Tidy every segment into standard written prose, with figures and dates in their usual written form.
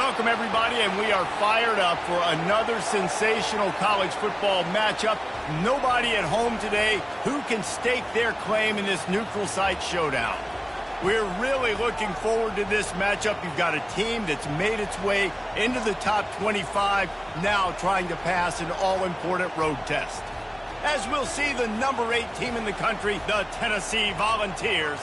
Welcome, everybody, and we are fired up for another sensational college football matchup. Nobody at home today who can stake their claim in this neutral site showdown. We're really looking forward to this matchup. You've got a team that's made its way into the top 25, now trying to pass an all-important road test. As we'll see, the number 8 team in the country, the Tennessee Volunteers,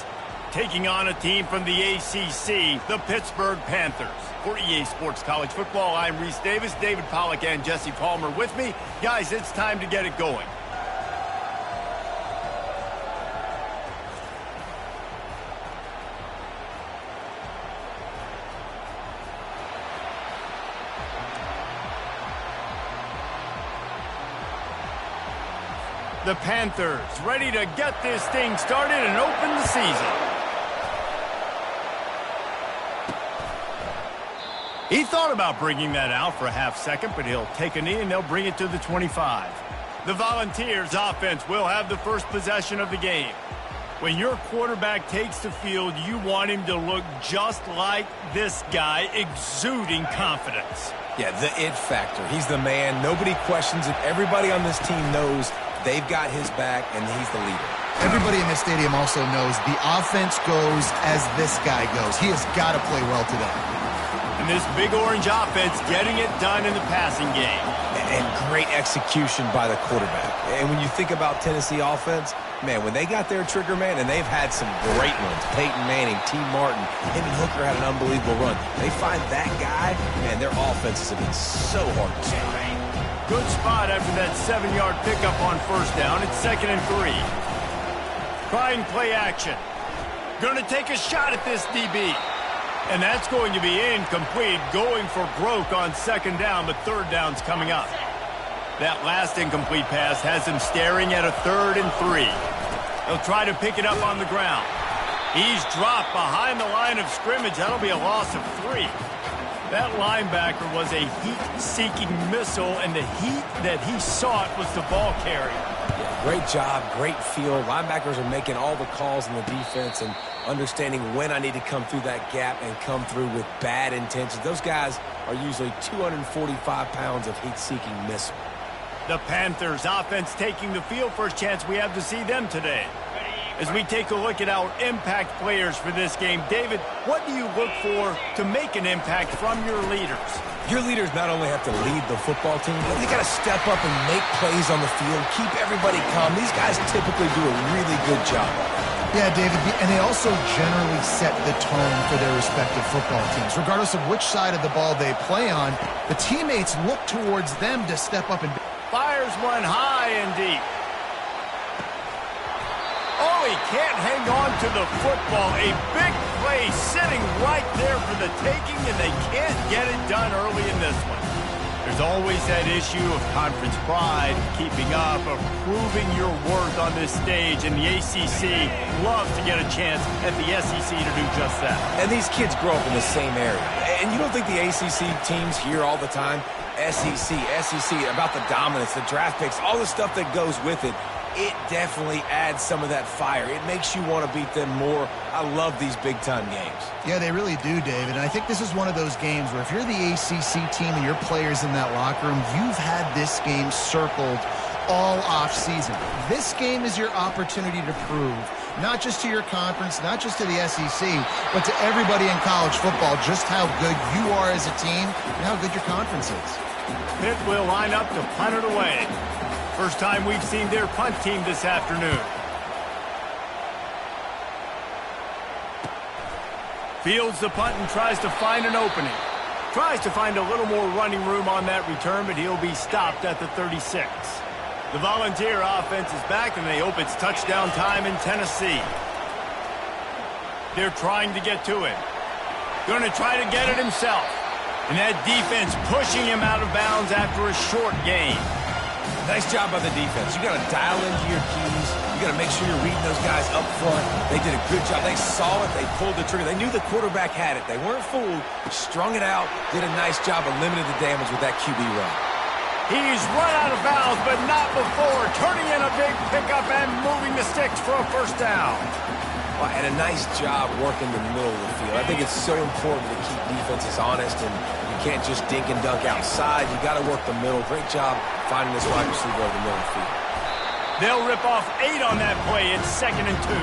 taking on a team from the ACC, the Pittsburgh Panthers. For EA Sports College Football, I'm Reese Davis, David Pollack, and Jesse Palmer with me. Guys, it's time to get it going. The Panthers ready to get this thing started and open the season. He thought about bringing that out for a half second, but he'll take a knee and they'll bring it to the 25. The Volunteers offense will have the first possession of the game. When your quarterback takes the field, you want him to look just like this guy, exuding confidence. Yeah, the it factor. He's the man. Nobody questions it. Everybody on this team knows they've got his back, and he's the leader. Everybody in this stadium also knows the offense goes as this guy goes. He has got to play well today. And this big orange offense getting it done in the passing game. And great execution by the quarterback. And when you think about Tennessee offense, man, when they got their trigger man, and they've had some great ones, Peyton Manning, T. Martin, Hendon Hooker had an unbelievable run. They find that guy, man, their offenses have been so hard to stop. Good spot after that 7-yard pickup on first down. It's 2nd and 3. Trying play action. Going to take a shot at this DB. And that's going to be incomplete, going for broke on 2nd down, but 3rd down's coming up. That last incomplete pass has him staring at a 3rd and 3. He'll try to pick it up on the ground. He's dropped behind the line of scrimmage. That'll be a loss of 3. That linebacker was a heat-seeking missile, and the heat that he sought was the ball carrier. Yeah, great job, great feel. Linebackers are making all the calls in the defense and understanding when I need to come through that gap and come through with bad intentions. Those guys are usually 245 pounds of heat-seeking missile. The Panthers offense taking the field. First chance we have to see them today. As we take a look at our impact players for this game, David, what do you look for to make an impact from your leaders? Your leaders not only have to lead the football team, but they got to step up and make plays on the field, keep everybody calm. These guys typically do a really good job. Yeah, David, and they also generally set the tone for their respective football teams. Regardless of which side of the ball they play on, the teammates look towards them to step up and... Fires one high and deep. Oh, he can't hang on to the football. A big play sitting right there for the taking, and they can't get it done early in this one. There's always that issue of conference pride, keeping up, of proving your worth on this stage, and the ACC loves to get a chance at the SEC to do just that. And these kids grow up in the same area. And you don't think the ACC teams hear all the time, SEC, about the dominance, the draft picks, all the stuff that goes with it. It definitely adds some of that fire. It makes you want to beat them more. I love these big-time games. Yeah, they really do, David. And I think this is one of those games where if you're the ACC team and your players in that locker room, you've had this game circled all off-season. This game is your opportunity to prove, not just to your conference, not just to the SEC, but to everybody in college football, just how good you are as a team and how good your conference is. Pitt will line up to punt it away. First time we've seen their punt team this afternoon. Fields the punt and tries to find an opening. Tries to find a little more running room on that return, but he'll be stopped at the 36. The Volunteer offense is back, and they hope it's touchdown time in Tennessee. They're trying to get to it. Going to try to get it himself. And that defense pushing him out of bounds after a short gain. Nice job by the defense. You got to dial into your keys. You got to make sure you're reading those guys up front. They did a good job. They saw it. They pulled the trigger. They knew the quarterback had it. They weren't fooled. Strung it out. Did a nice job of limiting the damage with that QB run. He's run out of bounds, but not before. Turning in a big pickup and moving the sticks for a first down. Well, and a nice job working the middle of the field. I think it's so important to keep defenses honest, and you You can't just dink and dunk outside. You got to work the middle. Great job finding this wide receiver over the middle of the field. They'll rip off 8 on that play. It's 2nd and 2.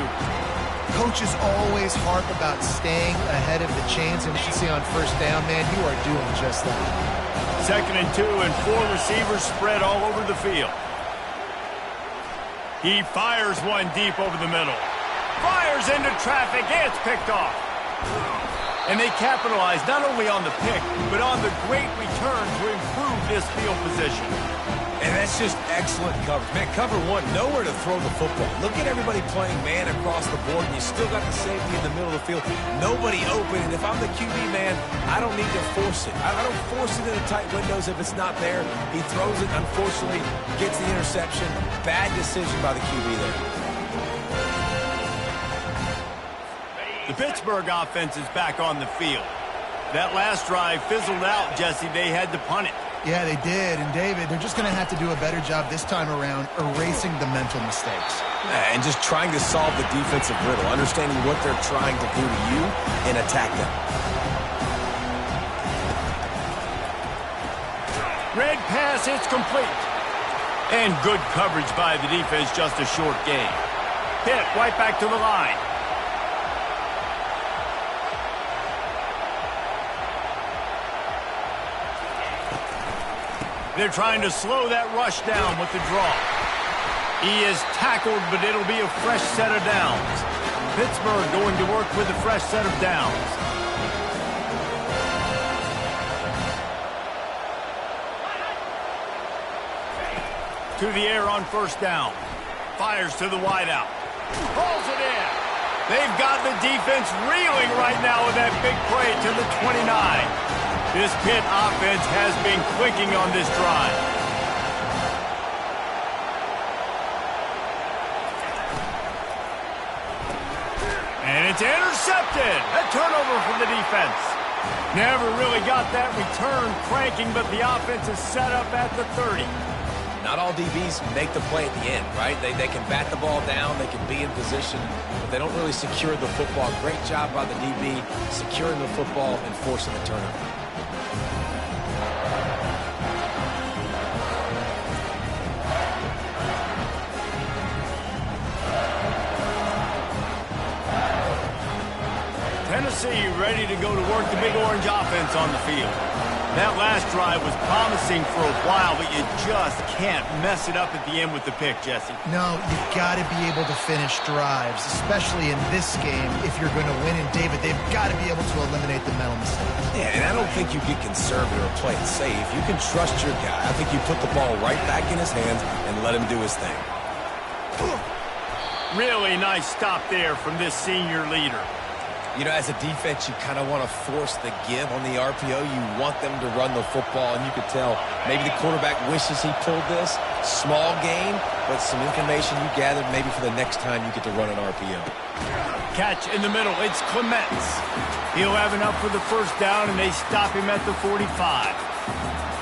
Coaches always harp about staying ahead of the chains, and you see on first down, man, you are doing just that. 2nd and 2, and 4 receivers spread all over the field. He fires one deep over the middle. Fires into traffic. It's picked off. And they capitalize not only on the pick, but on the great return to improve this field position. And that's just excellent coverage. Man, cover one, nowhere to throw the football. Look at everybody playing man across the board, and you still got the safety in the middle of the field. Nobody open, and if I'm the QB, man, I don't need to force it. I don't force it into tight windows if it's not there. He throws it, unfortunately, gets the interception. Bad decision by the QB there. The Pittsburgh offense is back on the field. That last drive fizzled out, Jesse. They had to punt it. Yeah, they did. And, David, they're just going to have to do a better job this time around erasing the mental mistakes. And just trying to solve the defensive riddle, understanding what they're trying to do to you and attack them. Red pass, it's complete. And good coverage by the defense, just a short gain. Pitt right back to the line. They're trying to slow that rush down with the draw. He is tackled, but it'll be a fresh set of downs. Pittsburgh going to work with a fresh set of downs. To the air on first down. Fires to the wideout. Pulls it in. They've got the defense reeling right now with that big play to the 29. This Pitt offense has been clicking on this drive. And it's intercepted. A turnover for the defense. Never really got that return cranking, but the offense is set up at the 30. Not all DBs make the play at the end, right? They can bat the ball down, they can be in position, but they don't really secure the football. Great job by the DB securing the football and forcing the turnover. Tennessee ready to go to work the big orange offense on the field. That last drive was promising for a while, but you just can't mess it up at the end with the pick, Jesse. No, you've got to be able to finish drives, especially in this game if you're going to win. And, David, they've got to be able to eliminate the mental mistakes. Yeah, and I don't think you get conservative or play it safe. You can trust your guy. I think you put the ball right back in his hands and let him do his thing. Really nice stop there from this senior leader. You know, as a defense, you kind of want to force the give on the RPO. You want them to run the football, and you could tell maybe the quarterback wishes he pulled this. Small gain, but some information you gathered maybe for the next time you get to run an RPO. Catch in the middle. It's Clements. He'll have enough for the first down, and they stop him at the 45.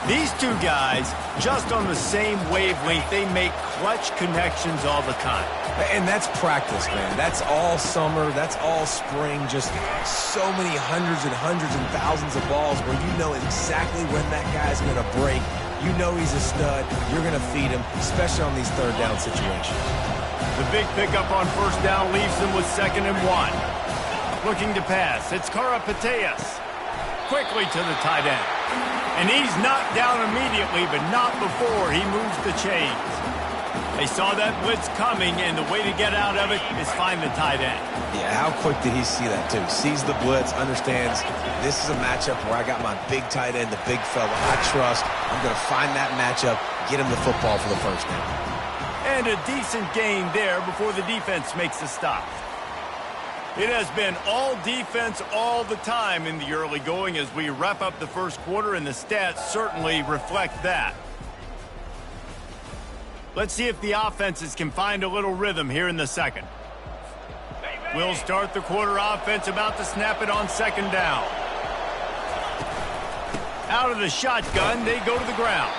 These two guys, just on the same wavelength, they make clutch connections all the time. And that's practice, man. That's all summer. That's all spring. Just so many hundreds and thousands of balls where you know exactly when that guy's going to break. You know he's a stud. You're going to feed him, especially on these third down situations. The big pickup on first down leaves them with 2nd and 1. Looking to pass. It's Karapateas. Quickly to the tight end. And he's knocked down immediately, but not before he moves the chains. They saw that blitz coming, and the way to get out of it is find the tight end. Yeah, how quick did he see that, too? Sees the blitz, understands this is a matchup where I got my big tight end, the big fella I trust. I'm going to find that matchup, get him the football for the first down. And a decent gain there before the defense makes a stop. It has been all defense all the time in the early going as we wrap up the first quarter, and the stats certainly reflect that. Let's see if the offenses can find a little rhythm here in the second. We'll start the quarter offense about to snap it on 2nd down. Out of the shotgun, they go to the ground.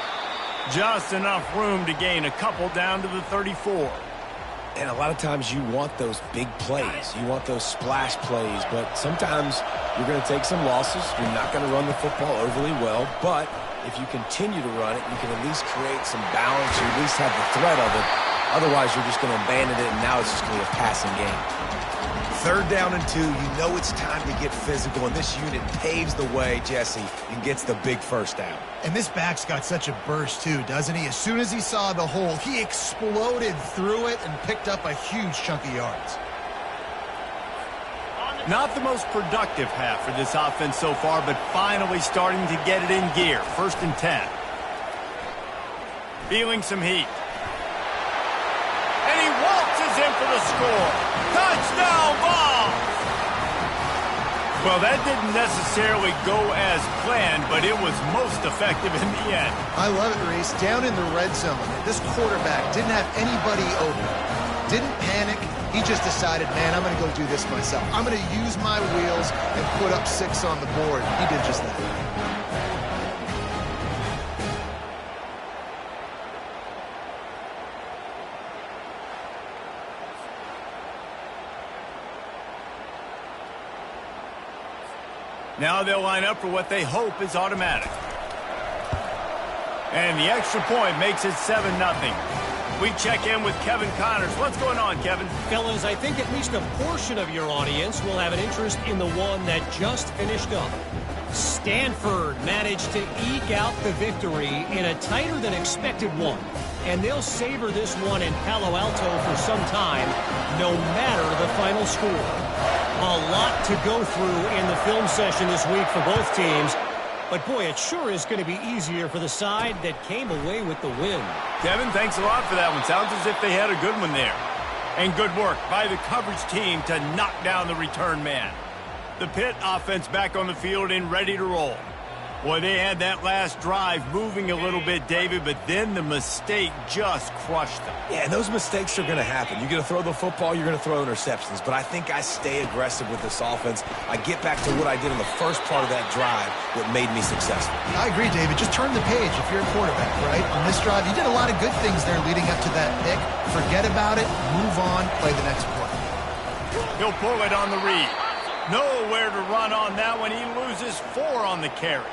Just enough room to gain a couple down to the 34. And a lot of times you want those big plays. You want those splash plays, but sometimes You're going to take some losses. You're not going to run the football overly well, but if you continue to run it, you can at least create some balance. You at least have the threat of it. Otherwise, you're just going to abandon it, and now it's just going to be a passing game. 3rd down and 2. You know it's time to get physical, and this unit paves the way, Jesse, and gets the big first down. And this back's got such a burst, too, doesn't he? As soon as he saw the hole, he exploded through it and picked up a huge chunk of yards. Not the most productive half for this offense so far, but finally starting to get it in gear. 1st and 10. Feeling some heat. And he waltzes in for the score. Touchdown, Vols! Well, that didn't necessarily go as planned, but it was most effective in the end. I love it, Reese. Down in the red zone, this quarterback didn't have anybody open. Didn't panic. He just decided, man, I'm going to go do this myself. I'm going to use my wheels and put up 6 on the board. He did just that. Now they'll line up for what they hope is automatic. And the extra point makes it 7-0. We check in with Kevin Connors. What's going on, Kevin? Fellas, I think at least a portion of your audience will have an interest in the one that just finished up. Stanford managed to eke out the victory in a tighter than expected one. And they'll savor this one in Palo Alto for some time, no matter the final score. A lot to go through in the film session this week for both teams. But, boy, it sure is going to be easier for the side that came away with the win. Kevin, thanks a lot for that one. Sounds as if they had a good one there. And good work by the coverage team to knock down the return man. The Pitt offense back on the field and ready to roll. Boy, they had that last drive moving a little bit, David, but then the mistake just crushed them. Yeah, and those mistakes are going to happen. You're going to throw the football, you're going to throw interceptions. But I think I stay aggressive with this offense. I get back to what I did in the first part of that drive that made me successful. I agree, David. Just turn the page if you're a quarterback, right? On this drive, you did a lot of good things there leading up to that pick. Forget about it, move on, play the next play. He'll pull it on the read. Nowhere to run on that one. He loses 4 on the carry.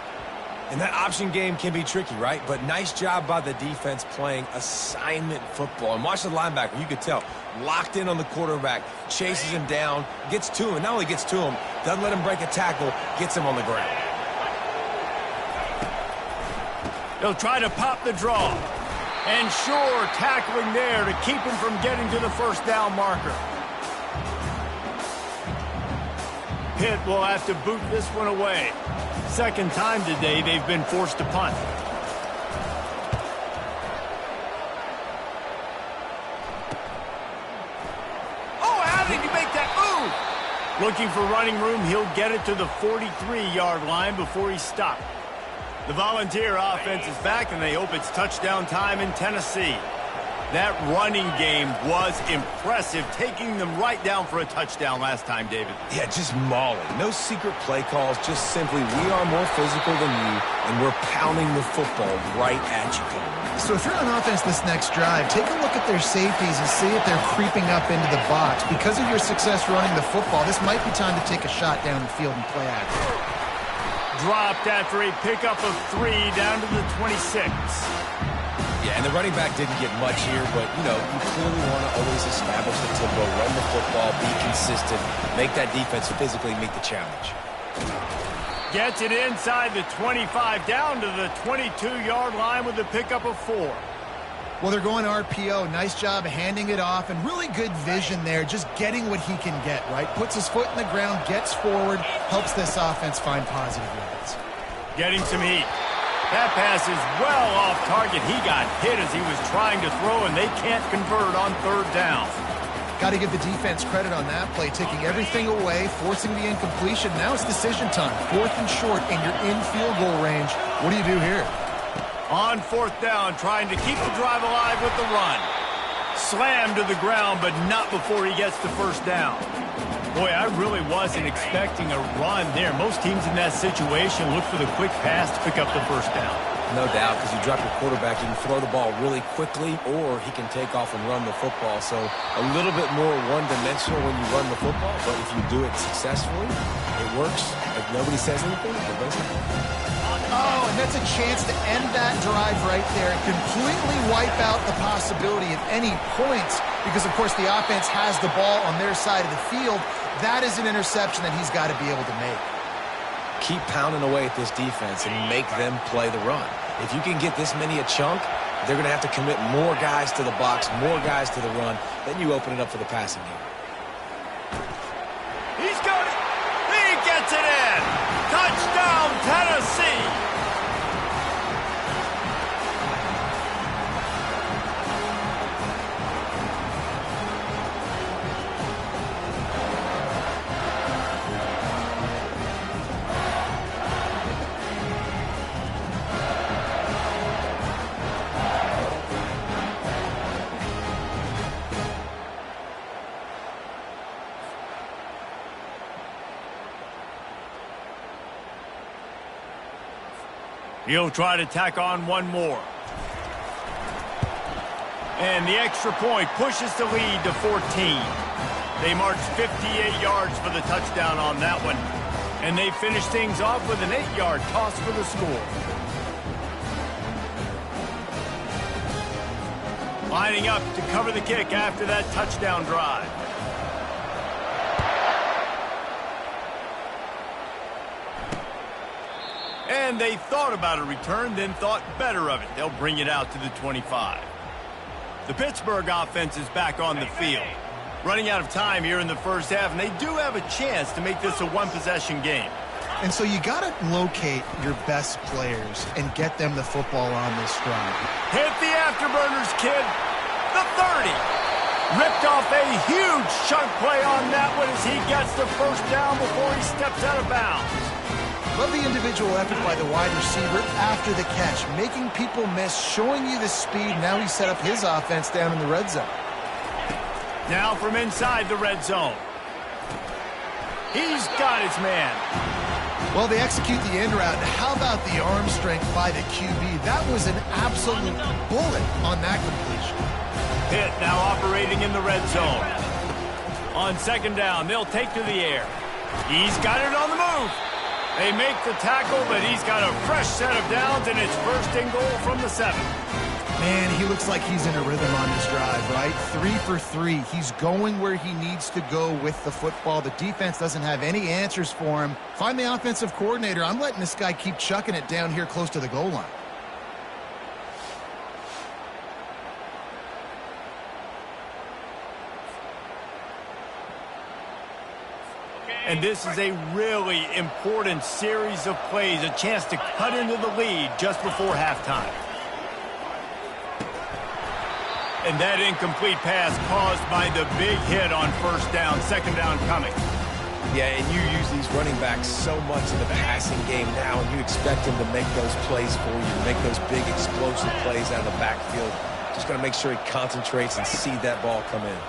And that option game can be tricky, right? But nice job by the defense playing assignment football. And watch the linebacker. You could tell. Locked in on the quarterback. Chases him down. Gets to him. Not only gets to him, doesn't let him break a tackle. Gets him on the ground. He'll try to pop the draw. And sure, tackling there to keep him from getting to the first down marker. Pitt will have to boot this one away. Second time today they've been forced to punt. Oh, how did he make that move? Looking for running room, he'll get it to the 43-yard line before he's stopped. The Volunteer offense is back, and they hope it's touchdown time in Tennessee. That running game was impressive, taking them right down for a touchdown last time, David. Yeah, just mauling. No secret play calls, just simply we are more physical than you, and we're pounding the football right at you. So if you're on offense this next drive, take a look at their safeties and see if they're creeping up into the box. Because of your success running the football, this might be time to take a shot down the field and play action. Dropped after a pickup of 3 down to the 26. Yeah, and the running back didn't get much here, but, you know, you clearly want to always establish the tempo, run the football, be consistent, make that defense physically meet the challenge. Gets it inside the 25, down to the 22-yard line with a pickup of 4. Well, they're going RPO. Nice job handing it off, and really good vision there, just getting what he can get, right? Puts his foot in the ground, gets forward, helps this offense find positive yards. Getting some heat. That pass is well off target. He got hit as he was trying to throw, and they can't convert on 3rd down. Got to give the defense credit on that play, taking everything away, forcing the incompletion. Now it's decision time. 4th and short, and you're in field goal range. What do you do here? On 4th down, trying to keep the drive alive with the run. Slammed to the ground, but not before he gets the first down. Boy, I really wasn't expecting a run there. Most teams in that situation look for the quick pass to pick up the first down. No doubt, because you drop your quarterback, you can throw the ball really quickly, or he can take off and run the football. So a little bit more one-dimensional when you run the football, but if you do it successfully, it works. If nobody says anything, it doesn't. Oh, and that's a chance to end that drive right there and completely wipe out the possibility of any points because, of course, the offense has the ball on their side of the field. That is an interception that he's got to be able to make. Keep pounding away at this defense and make them play the run. If you can get this many a chunk, they're going to have to commit more guys to the box, more guys to the run. Then you open it up for the passing game. He's got it. He gets it in. Touchdown, Tennessee. He'll try to tack on one more. And the extra point pushes the lead to 14. They marched 58 yards for the touchdown on that one. And they finish things off with an 8-yard toss for the score. Lining up to cover the kick after that touchdown drive. And they thought about a return, then thought better of it. They'll bring it out to the 25. The Pittsburgh offense is back on the field. Running out of time here in the first half, and they do have a chance to make this a one-possession game. And so you got to locate your best players and get them the football on this drive. Hit the afterburners, kid. The 30. Ripped off a huge chunk play on that one as he gets the first down before he steps out of bounds. Love the individual effort by the wide receiver after the catch, making people miss, showing you the speed. Now he set up his offense down in the red zone. Now from inside the red zone. He's got his man. Well, they execute the end route. How about the arm strength by the QB? That was an absolute bullet on that completion. Pitt now operating in the red zone. On second down, they'll take to the air. He's got it on the move. They make the tackle, but he's got a fresh set of downs, and it's first and goal from the 7. Man, he looks like he's in a rhythm on this drive, right? 3 for 3. He's going where he needs to go with the football. The defense doesn't have any answers for him. Find the offensive coordinator. I'm letting this guy keep chucking it down here close to the goal line. And this is a really important series of plays, a chance to cut into the lead just before halftime. And that incomplete pass caused by the big hit on first down, second down coming. Yeah, and you use these running backs so much in the passing game now, and you expect them to make those plays for you, to make those big explosive plays out of the backfield. Just got to make sure he concentrates and see that ball come in.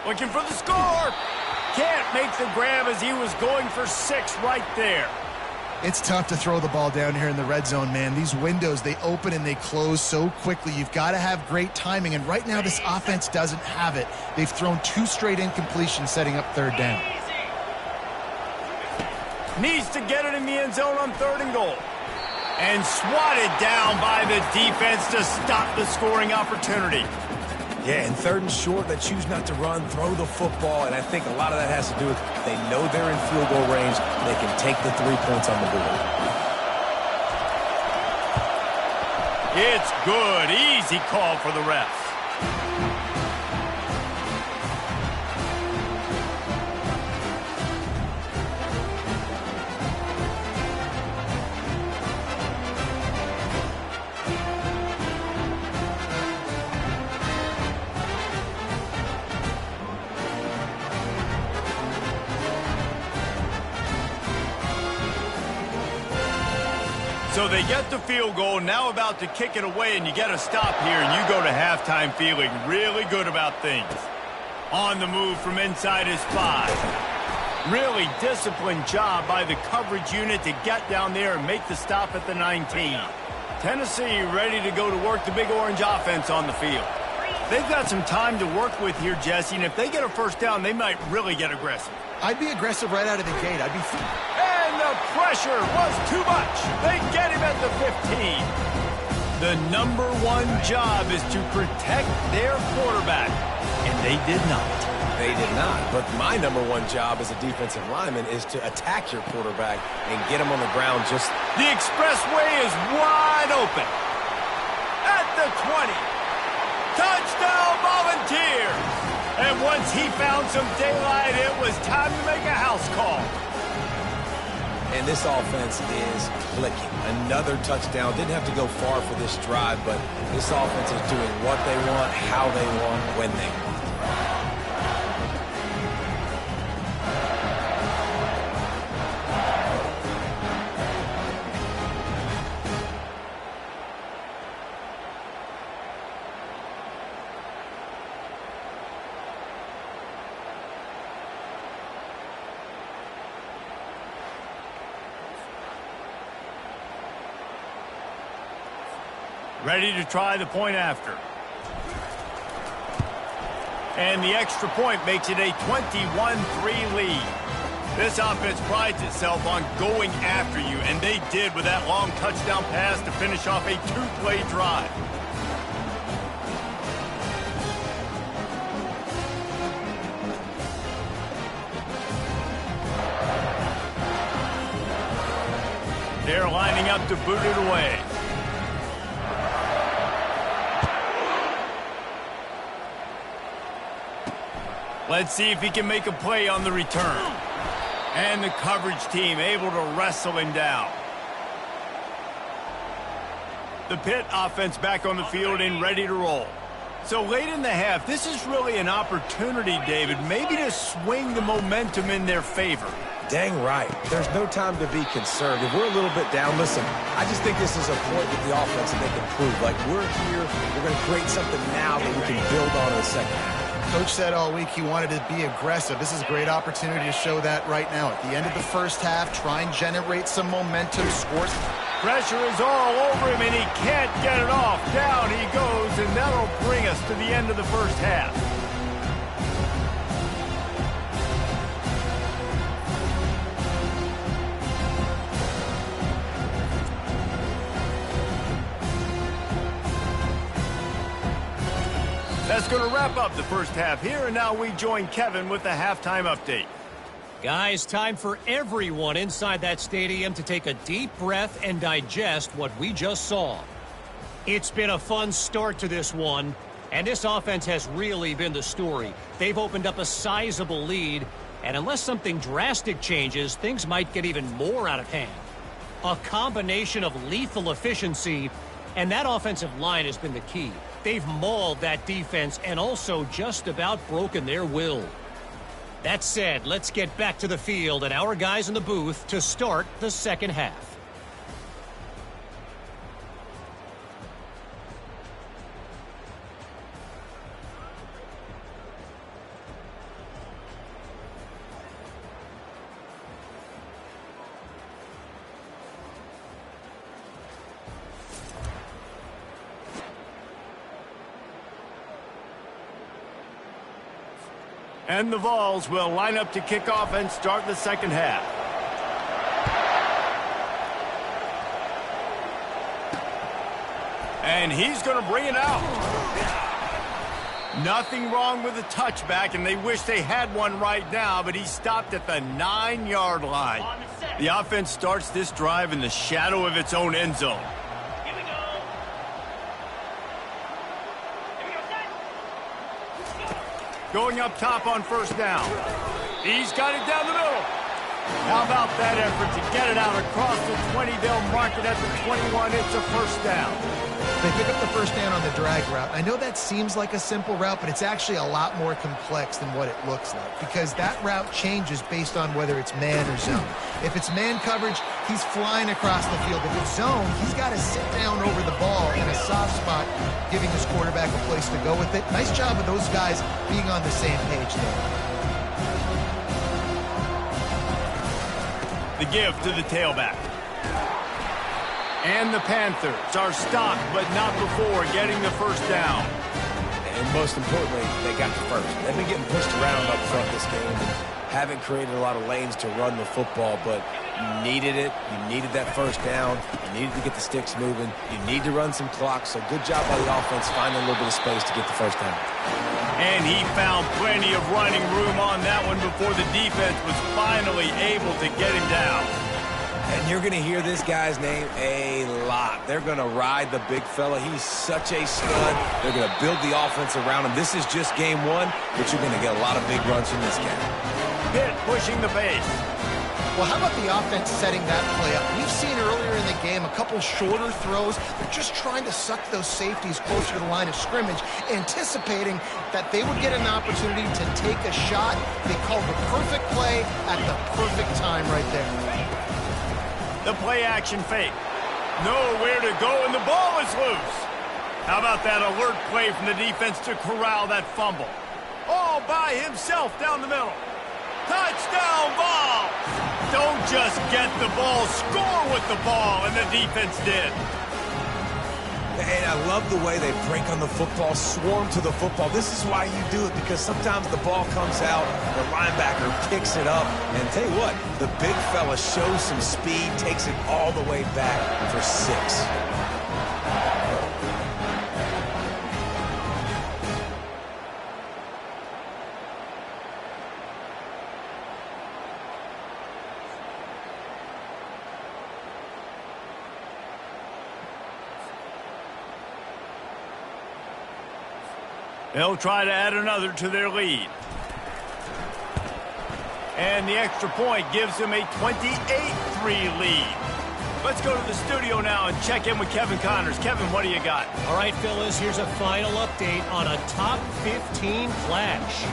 Looking for the score. Can't make the grab as he was going for 6 right there. It's tough to throw the ball down here in the red zone, man. These windows, they open and they close so quickly. You've got to have great timing, and right now this offense doesn't have it. They've thrown 2 straight incompletions setting up third down. Needs to get it in the end zone on 3rd and goal. And swatted down by the defense to stop the scoring opportunity. Yeah, and 3rd and short, they choose not to run, throw the football, and I think a lot of that has to do with they know they're in field goal range. They can take the 3 points on the board. It's good. Easy call for the refs. So they get the field goal, now about to kick it away, and you get a stop here, and you go to halftime feeling really good about things. On the move from inside his 5. Really disciplined job by the coverage unit to get down there and make the stop at the 19. Tennessee ready to go to work the big orange offense on the field. They've got some time to work with here, Jesse, and if they get a first down, they might really get aggressive. I'd be aggressive right out of the gate. And the pressure was too much. They get him at the 15. The number one job is to protect their quarterback, and they did not. They did not, but my number one job as a defensive lineman is to attack your quarterback and get him on the ground just... The expressway is wide open. At the 20. Touchdown Volunteers! And once he found some daylight, it was time to make a house call. And this offense is clicking. Another touchdown. Didn't have to go far for this drive, but this offense is doing what they want, how they want, when they want. Ready to try the point after. And the extra point makes it a 21-3 lead. This offense prides itself on going after you, and they did with that long touchdown pass to finish off a two-play drive. They're lining up to boot it away. Let's see if he can make a play on the return. And the coverage team able to wrestle him down. The Pitt offense back on the field and ready to roll. So late in the half, this is really an opportunity, David, maybe to swing the momentum in their favor. Dang right. There's no time to be conservative. We're a little bit down. Listen, I just think this is a point with the offense that they can prove. Like, we're here, we're going to create something now that we can build on in the second half. Coach said all week he wanted to be aggressive. This is a great opportunity to show that right now. At the end of the first half, try and generate some momentum, scores. Pressure is all over him, and he can't get it off. Down he goes, and that'll bring us to the end of the first half. That's going to wrap up the first half here, and now we join Kevin with the halftime update. Guys, time for everyone inside that stadium to take a deep breath and digest what we just saw. It's been a fun start to this one, and this offense has really been the story. They've opened up a sizable lead, and unless something drastic changes, things might get even more out of hand. A combination of lethal efficiency, and that offensive line has been the key. They've mauled that defense and also just about broken their will. That said, let's get back to the field and our guys in the booth to start the second half. And the Vols will line up to kick off and start the second half. And he's going to bring it out. Nothing wrong with the touchback, and they wish they had one right now, but he stopped at the 9-yard line. The offense starts this drive in the shadow of its own end zone. Going up top on first down. He's got it down the middle. How about that effort to get it out across the 20? They'll mark it at the 21. It's a first down. They pick up the first down on the drag route. I know that seems like a simple route, but it's actually a lot more complex than what it looks like because that route changes based on whether it's man or zone. If it's man coverage, he's flying across the field. If it's zone, he's got to sit down over the ball in a soft spot, giving his quarterback a place to go with it. Nice job of those guys being on the same page there. The give to the tailback. And the Panthers are stopped, but not before getting the first down. And most importantly, they got the first. They've been getting pushed around up front this game and haven't created a lot of lanes to run the football, but you needed it. You needed that first down. You needed to get the sticks moving. You need to run some clock, so good job by the offense finding a little bit of space to get the first down. And he found plenty of running room on that one before the defense was finally able to get him down. And you're going to hear this guy's name a lot. They're going to ride the big fella. He's such a stud. They're going to build the offense around him. This is just game one, but you're going to get a lot of big runs from this guy. Pitt pushing the pace. Well, how about the offense setting that play up? We've seen earlier in the game a couple shorter throws. They're just trying to suck those safeties closer to the line of scrimmage, anticipating that they would get an opportunity to take a shot. They called the perfect play at the perfect time right there. The play-action fake. Nowhere to go, and the ball is loose. How about that alert play from the defense to corral that fumble? All by himself down the middle. Touchdown ball! Don't just get the ball, score with the ball, and the defense did. And I love the way they break on the football, swarm to the football. This is why you do it, because sometimes the ball comes out, the linebacker picks it up, and tell you what, the big fella shows some speed, takes it all the way back for 6. They'll try to add another to their lead. And the extra point gives them a 28-3 lead. Let's go to the studio now and check in with Kevin Connors. Kevin, what do you got? All right, fellas, here's a final update on a top 15 clash.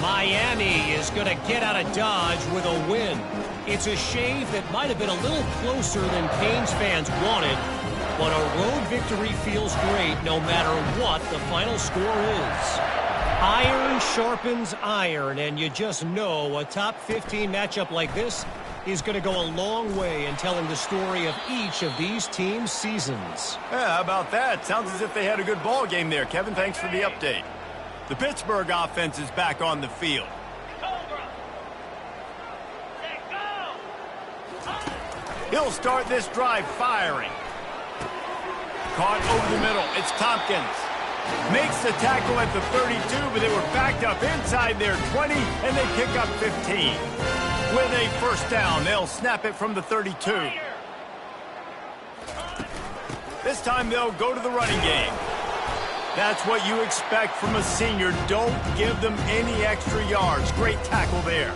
Miami is going to get out of Dodge with a win. It's a shave that might have been a little closer than Canes fans wanted, but a road victory feels great no matter what the final score is. Iron sharpens iron, and you just know a top 15 matchup like this is going to go a long way in telling the story of each of these teams' seasons. Yeah, how about that? Sounds as if they had a good ball game there. Kevin, thanks for the update. The Pittsburgh offense is back on the field. He'll start this drive firing. Caught over the middle. It's Tompkins. Makes the tackle at the 32, but they were backed up inside their 20, and they pick up 15. With a first down, they'll snap it from the 32. This time they'll go to the running game. That's what you expect from a senior. Don't give them any extra yards. Great tackle there.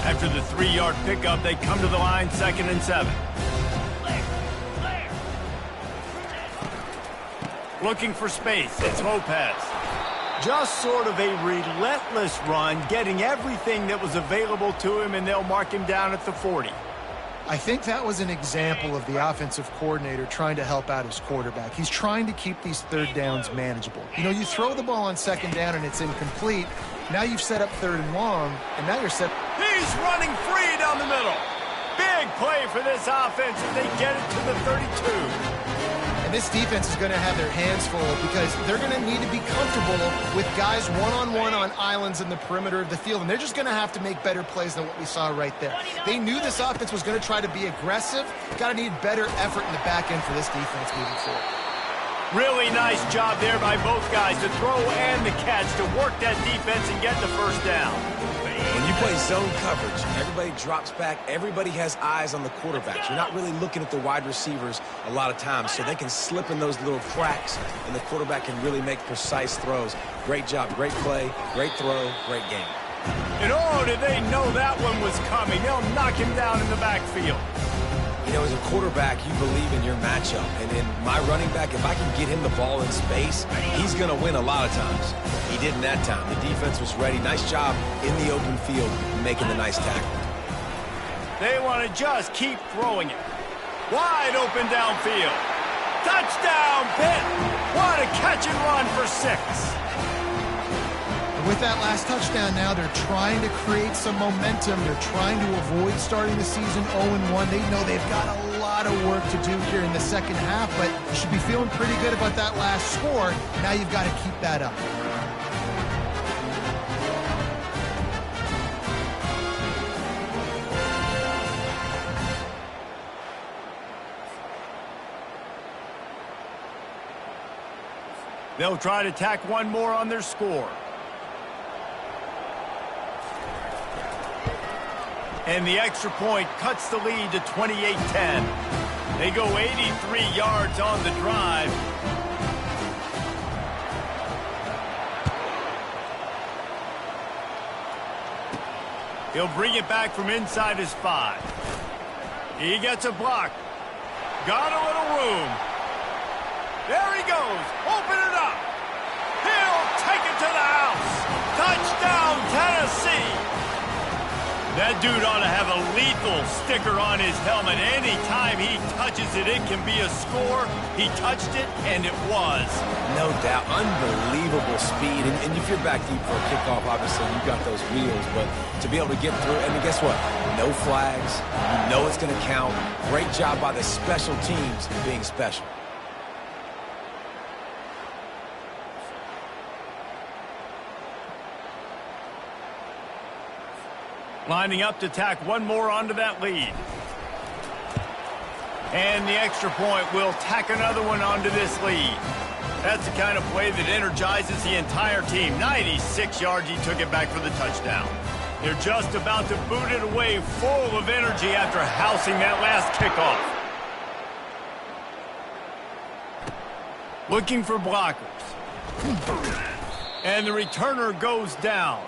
After the 3-yard pickup, they come to the line, 2nd and 7. Looking for space, it's Lopez. Just sort of a relentless run, getting everything that was available to him, and they'll mark him down at the 40. I think that was an example of the offensive coordinator trying to help out his quarterback. He's trying to keep these third downs manageable. You know, you throw the ball on 2nd down and it's incomplete. Now you've set up 3rd and long, and now you're set. He's running free down the middle. Big play for this offense as they get it to the 32. This defense is going to have their hands full because they're going to need to be comfortable with guys one-on-one on islands in the perimeter of the field, and they're just going to have to make better plays than what we saw right there. They knew this offense was going to try to be aggressive. Got to need better effort in the back end for this defense moving forward. Really nice job there by both guys to throw and the catch to work that defense and get the first down. When you play zone coverage, everybody drops back. Everybody has eyes on the quarterback. You're not really looking at the wide receivers a lot of times, so they can slip in those little cracks, and the quarterback can really make precise throws. Great job, great play, great throw, great game. And oh, did they know that one was coming. They'll knock him down in the backfield. You know, as a quarterback, you believe in your matchup. And in my running back, if I can get him the ball in space, he's going to win a lot of times. He didn't that time. The defense was ready. Nice job in the open field making the nice tackle. They want to just keep throwing it. Wide open downfield. Touchdown, Pitt. What a catch and run for 6. With that last touchdown now, they're trying to create some momentum. They're trying to avoid starting the season 0-1. They know they've got a lot lot of work to do here in the second half, but you should be feeling pretty good about that last score. Now you've got to keep that up. They'll try to tack one more on their score. And the extra point cuts the lead to 28-10. They go 83 yards on the drive. He'll bring it back from inside his 5. He gets a block. Got a little room. There he goes. Open it up. He'll take it to the house. Touchdown, Tennessee. That dude ought to have a lethal sticker on his helmet. Anytime he touches it, it can be a score. He touched it, and it was. No doubt. Unbelievable speed. And if you're back deep for a kickoff, obviously, you've got those wheels. But to be able to get through, and guess what? No flags. You know it's going to count. Great job by the special teams being special. Lining up to tack one more onto that lead. And the extra point will tack another one onto this lead. That's the kind of play that energizes the entire team. 96 yards, he took it back for the touchdown. They're just about to boot it away full of energy after housing that last kickoff. Looking for blockers. And the returner goes down.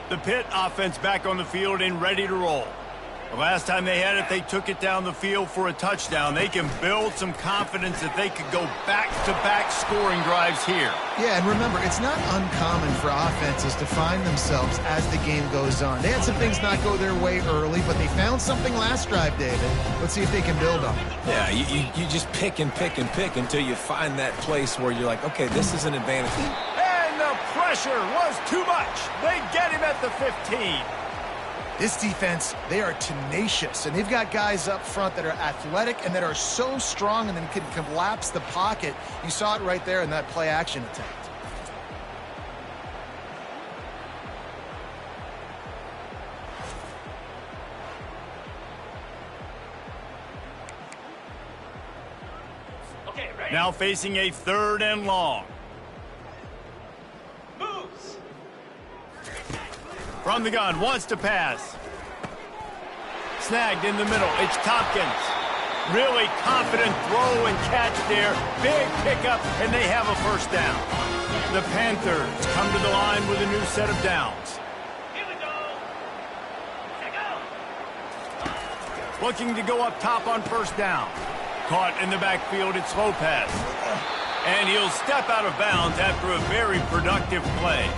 The Pitt offense back on the field and ready to roll. The last time they had it, they took it down the field for a touchdown. They can build some confidence that they could go back-to-back scoring drives here. Yeah, and remember, it's not uncommon for offenses to find themselves as the game goes on. They had some things not go their way early, but they found something last drive, David. Let's see if they can build on it. Yeah, you just pick and pick and pick until you find that place where you're like, okay, this is an advantage. The pressure was too much. They get him at the 15. This defense, they are tenacious, and they've got guys up front that are athletic and that are so strong and then can collapse the pocket. You saw it right there in that play-action attempt. Okay, ready? Now facing a 3rd and long. From the gun, wants to pass. Snagged in the middle, it's Tompkins. Really confident throw and catch there. Big pickup, and they have a first down. The Panthers come to the line with a new set of downs. Here we go. Looking to go up top on first down. Caught in the backfield, it's Lopez. And he'll step out of bounds after a very productive play.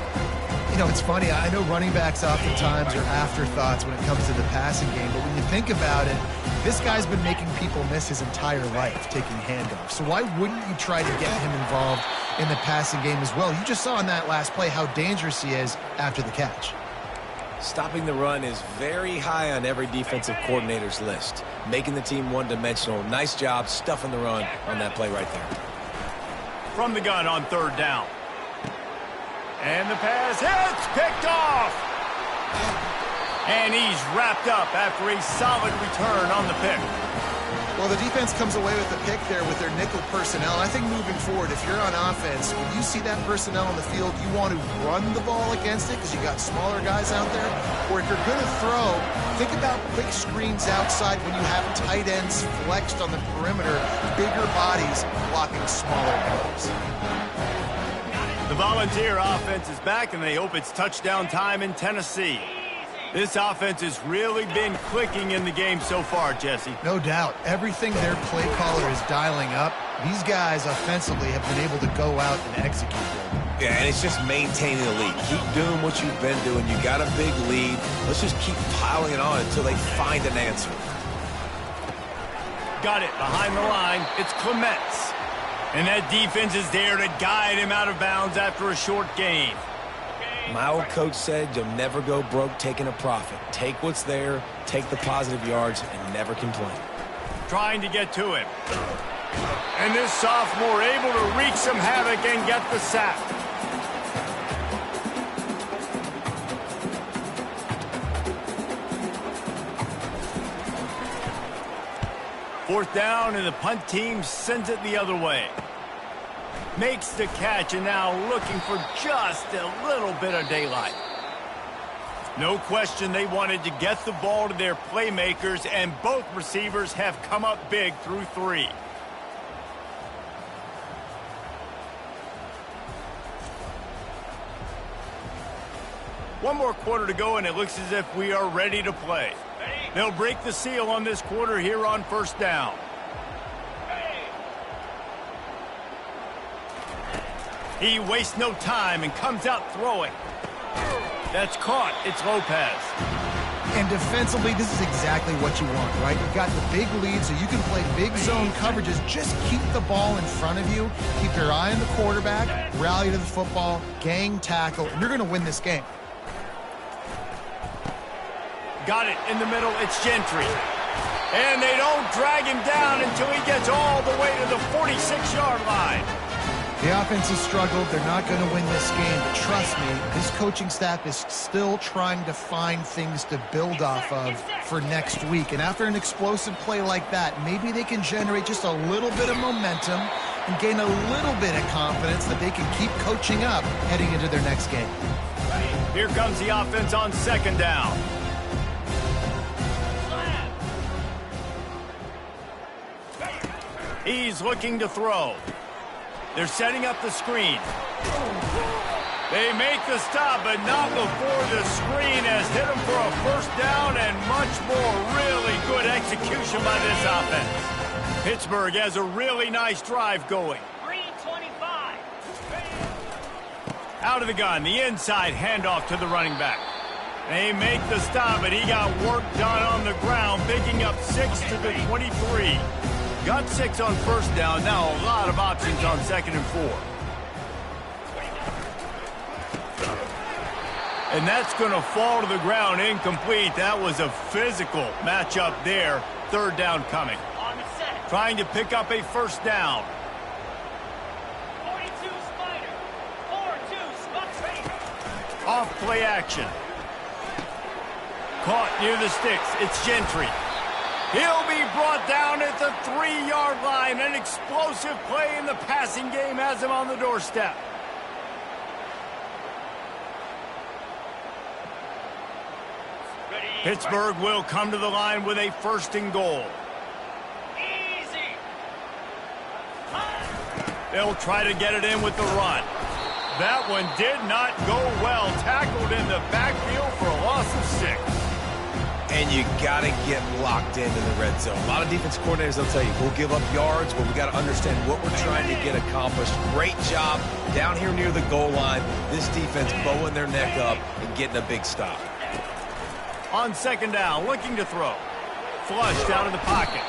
You know, it's funny. I know running backs oftentimes are afterthoughts when it comes to the passing game, but when you think about it, this guy's been making people miss his entire life taking handoffs. So why wouldn't you try to get him involved in the passing game as well? You just saw in that last play how dangerous he is after the catch. Stopping the run is very high on every defensive coordinator's list. Making the team one-dimensional. Nice job stuffing the run on that play right there. From the gun on 3rd down. And the pass, it's picked off. And he's wrapped up after a solid return on the pick. Well, the defense comes away with the pick there with their nickel personnel. I think moving forward, if you're on offense, when you see that personnel on the field, you want to run the ball against it because you got smaller guys out there. Or if you're going to throw, think about quick screens outside when you have tight ends flexed on the perimeter, bigger bodies blocking smaller guys. The Volunteer offense is back, and they hope it's touchdown time in Tennessee. This offense has really been clicking in the game so far, Jesse. No doubt. Everything their play caller is dialing up, these guys offensively have been able to go out and execute. Yeah, and it's just maintaining the lead. Keep doing what you've been doing. You got a big lead. Let's just keep piling it on until they find an answer. Got it behind the line. It's Clements. And that defense is there to guide him out of bounds after a short gain. Okay, My old coach said you'll never go broke taking a profit. Take what's there, take the positive yards, and never complain. Trying to get to him. And this sophomore able to wreak some havoc and get the sack. Fourth down, and the punt team sends it the other way. Makes the catch, and now looking for just a little bit of daylight. No question they wanted to get the ball to their playmakers, and both receivers have come up big through 3. One more quarter to go, and it looks as if we are ready to play. They'll break the seal on this quarter here on first down. He wastes no time and comes out throwing. That's caught. It's Lopez. And defensively, this is exactly what you want, right? You've got the big lead, so you can play big zone coverages. Just keep the ball in front of you. Keep your eye on the quarterback, rally to the football, gang tackle, and you're going to win this game. Got it in the middle. It's Gentry. And they don't drag him down until he gets all the way to the 46-yard line. The offense has struggled. They're not going to win this game. But trust me, this coaching staff is still trying to find things to build off of for next week. And after an explosive play like that, maybe they can generate just a little bit of momentum and gain a little bit of confidence that they can keep coaching up heading into their next game. Here comes the offense on second down. He's looking to throw. They're setting up the screen. They make the stop, but not before the screen has hit them for a first down and much more. Really good execution by this offense. Pittsburgh has a really nice drive going. 3:25. Out of the gun, the inside handoff to the running back. They make the stop, but he got work done on the ground, picking up 6 to the 23. Got 6 on first down. Now a lot of options on 2nd and 4. And that's going to fall to the ground incomplete. That was a physical matchup there. 3rd down coming. On the set. Trying to pick up a first down. 42 Spider. 4-2 Spider. Off play action. Caught near the sticks. It's Gentry. He'll be brought down at the 3-yard line. An explosive play in the passing game has him on the doorstep. Pittsburgh will come to the line with a 1st and goal. Easy. They'll try to get it in with the run. That one did not go well. Tackled in the backfield for a loss of 6. And you got to get locked into the red zone. A lot of defense coordinators, they'll tell you, we'll give up yards, but we got to understand what we're trying to get accomplished. Great job down here near the goal line. This defense bowing their neck up and getting a big stop. On 2nd down, looking to throw. Flushed out of the pocket.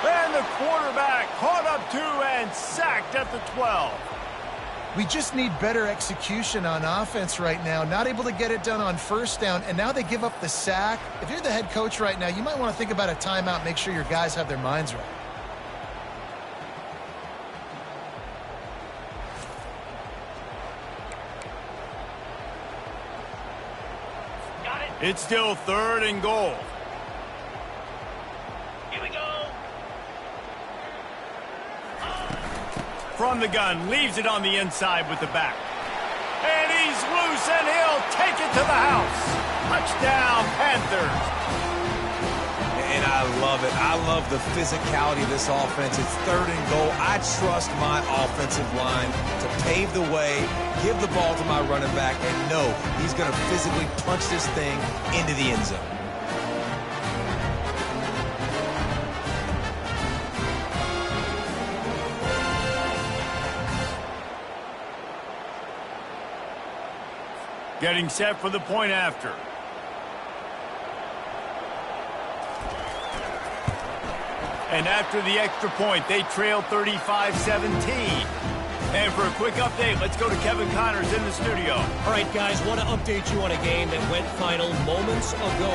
And the quarterback caught up 2 and sacked at the 12. We just need better execution on offense right now. Not able to get it done on first down, and now they give up the sack. If you're the head coach right now, you might want to think about a timeout, make sure your guys have their minds right. Got it. It's still 3rd and goal. Here we go. From the gun, leaves it on the inside with the back. And he's loose, and he'll take it to the house. Touchdown, Panthers. And I love it. I love the physicality of this offense. It's 3rd and goal. I trust my offensive line to pave the way, give the ball to my running back, and know he's going to physically punch this thing into the end zone. Getting set for the point after. And after the extra point, they trail 35-17. And for a quick update, let's go to Kevin Connors in the studio. All right, guys, want to update you on a game that went final moments ago.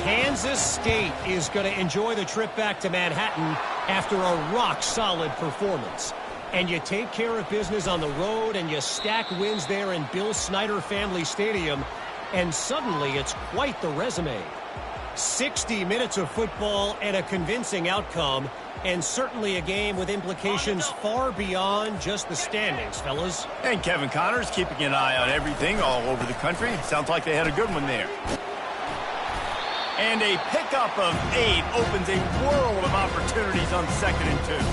Kansas State is going to enjoy the trip back to Manhattan after a rock-solid performance. And you take care of business on the road and you stack wins there in Bill Snyder Family Stadium, and suddenly it's quite the resume. 60 minutes of football and a convincing outcome, and certainly a game with implications far beyond just the standings, fellas. And Kevin Connors keeping an eye on everything all over the country. Sounds like they had a good one there. And a pickup of 8 opens a world of opportunities on 2nd and 2.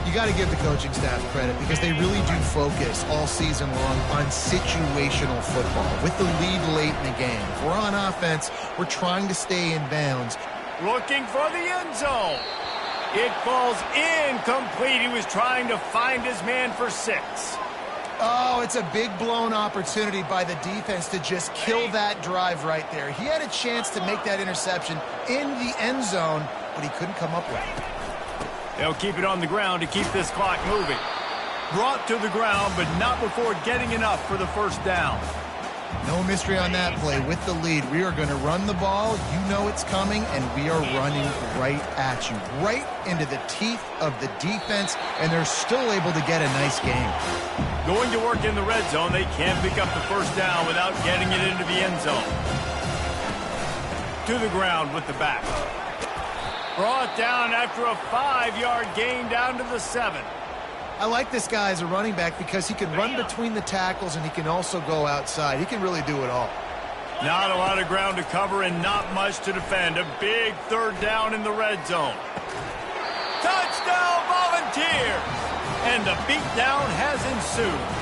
You got to give the coaching staff credit because they really do focus all season long on situational football. With the lead late in the game, if we're on offense, we're trying to stay in bounds. Looking for the end zone. It falls incomplete. He was trying to find his man for 6. Oh, it's a big blown opportunity by the defense to just kill that drive right there. He had a chance to make that interception in the end zone, but he couldn't come up with it. They'll keep it on the ground to keep this clock moving. Brought to the ground, but not before getting enough for the first down. No mystery on that play. With the lead, we are going to run the ball. You know it's coming, and we are running right at you, right into the teeth of the defense, and they're still able to get a nice game. Going to work in the red zone, they can't pick up the first down without getting it into the end zone. To the ground with the back. Brought down after a 5-yard gain down to the 7. I like this guy as a running back because he can run between the tackles and he can also go outside. He can really do it all. Not a lot of ground to cover and not much to defend. A big 3rd down in the red zone. Touchdown Volunteers! And the beatdown has ensued.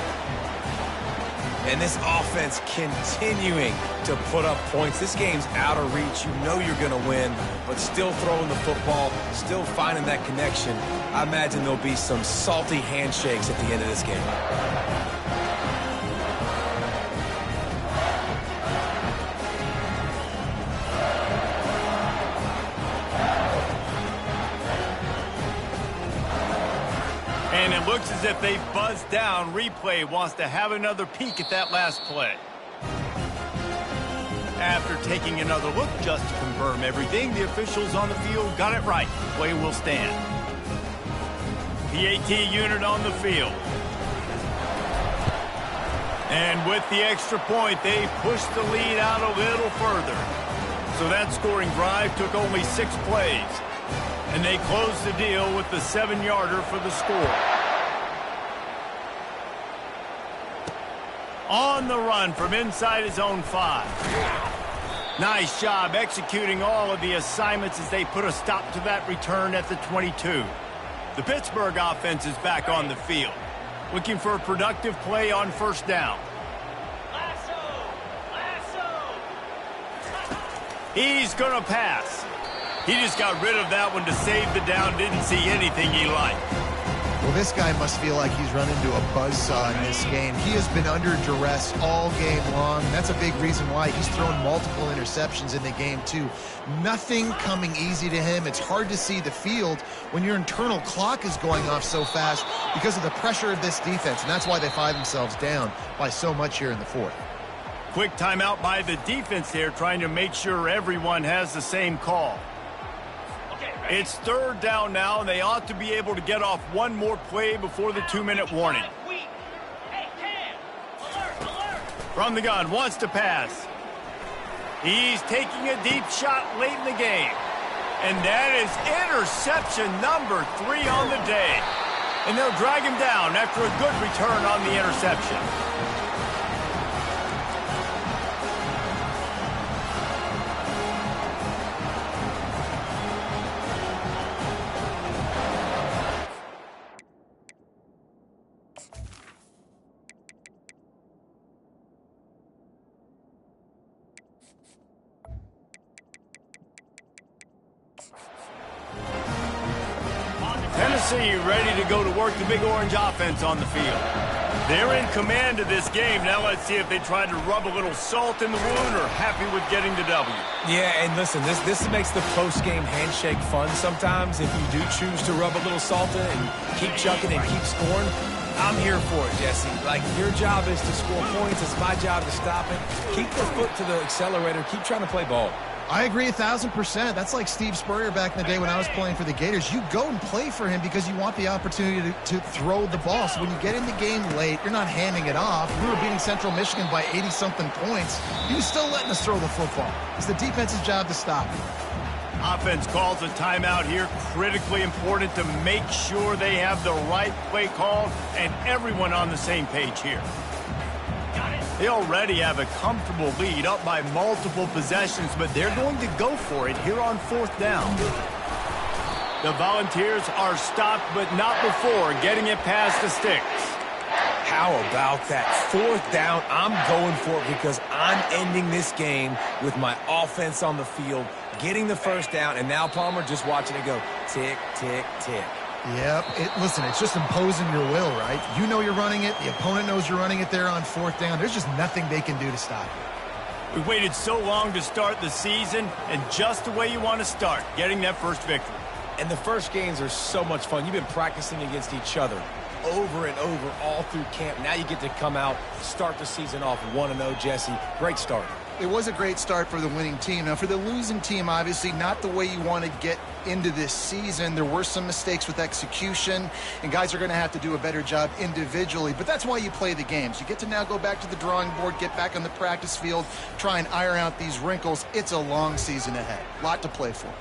And this offense continuing to put up points. This game's out of reach. You know you're going to win, but still throwing the football, still finding that connection. I imagine there'll be some salty handshakes at the end of this game. And it looks as if they buzzed down. Replay wants to have another peek at that last play. After taking another look just to confirm everything, the officials on the field got it right. Play will stand. PAT unit on the field. And with the extra point, they pushed the lead out a little further. So that scoring drive took only 6 plays. And they closed the deal with the 7-yarder for the score. On the run from inside his own 5. Nice job executing all of the assignments as they put a stop to that return at the 22. The Pittsburgh offense is back on the field, looking for a productive play on 1st down. He's going to pass. He just got rid of that one to save the down. Didn't see anything he liked. Well, this guy must feel like he's run into a buzzsaw in this game. He has been under duress all game long. That's a big reason why he's thrown multiple interceptions in the game, too. Nothing coming easy to him. It's hard to see the field when your internal clock is going off so fast because of the pressure of this defense, and that's why they find themselves down by so much here in the 4th. Quick timeout by the defense there, trying to make sure everyone has the same call. It's 3rd down now, and they ought to be able to get off one more play before the 2-minute warning. From the gun, wants to pass. He's taking a deep shot late in the game. And that is interception number 3 on the day. And they'll drag him down after a good return on the interception. Tennessee ready to go to work the Big Orange offense on the field. They're in command of this game. Now let's see if they try to rub a little salt in the wound or happy with getting the W. Yeah, and listen, this makes the post-game handshake fun sometimes if you do choose to rub a little salt in and keep chucking and keep scoring. I'm here for it, Jesse. Like, your job is to score points. It's my job to stop it. Keep the foot to the accelerator. Keep trying to play ball. I agree 1,000%. That's like Steve Spurrier back in the day when I was playing for the Gators. You go and play for him because you want the opportunity to throw the ball. So when you get in the game late, you're not handing it off. We were beating Central Michigan by 80-something points. He was still letting us throw the football. It's the defense's job to stop it. Offense calls a timeout here. Critically important to make sure they have the right play called and everyone on the same page here. They already have a comfortable lead, up by multiple possessions, but they're going to go for it here on 4th down. The Volunteers are stopped, but not before getting it past the sticks. How about that? 4th down, I'm going for it because I'm ending this game with my offense on the field, getting the first down, and now Palmer just watching it go tick, tick, tick. Yep. Listen, it's just imposing your will, right? You know you're running it. The opponent knows you're running it there on 4th down. There's just nothing they can do to stop it. We waited so long to start the season, and just the way you want to start, getting that first victory. And the first games are so much fun. You've been practicing against each other over and over all through camp. Now you get to come out, start the season off 1-0, Jesse. Great start. It was a great start for the winning team. Now, for the losing team, obviously, not the way you want to get into this season. There were some mistakes with execution, and guys are going to have to do a better job individually. But that's why you play the games. You get to now go back to the drawing board, get back on the practice field, try and iron out these wrinkles. It's a long season ahead. A lot to play for.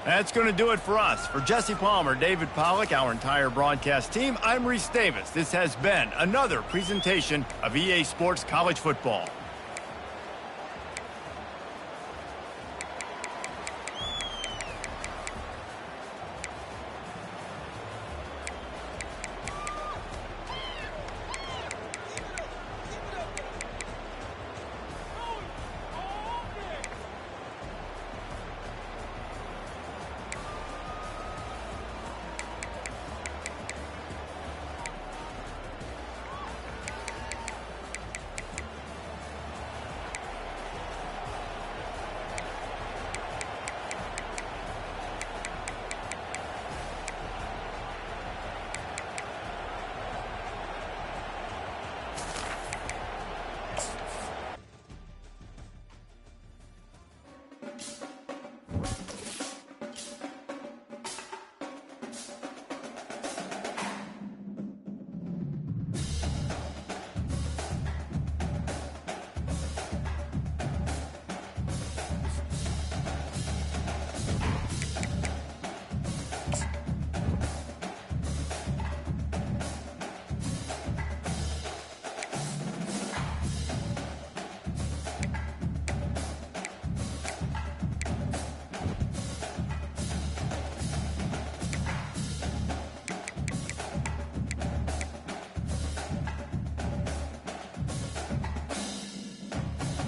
That's going to do it for us. For Jesse Palmer, David Pollack, our entire broadcast team, I'm Reese Davis. This has been another presentation of EA Sports College Football.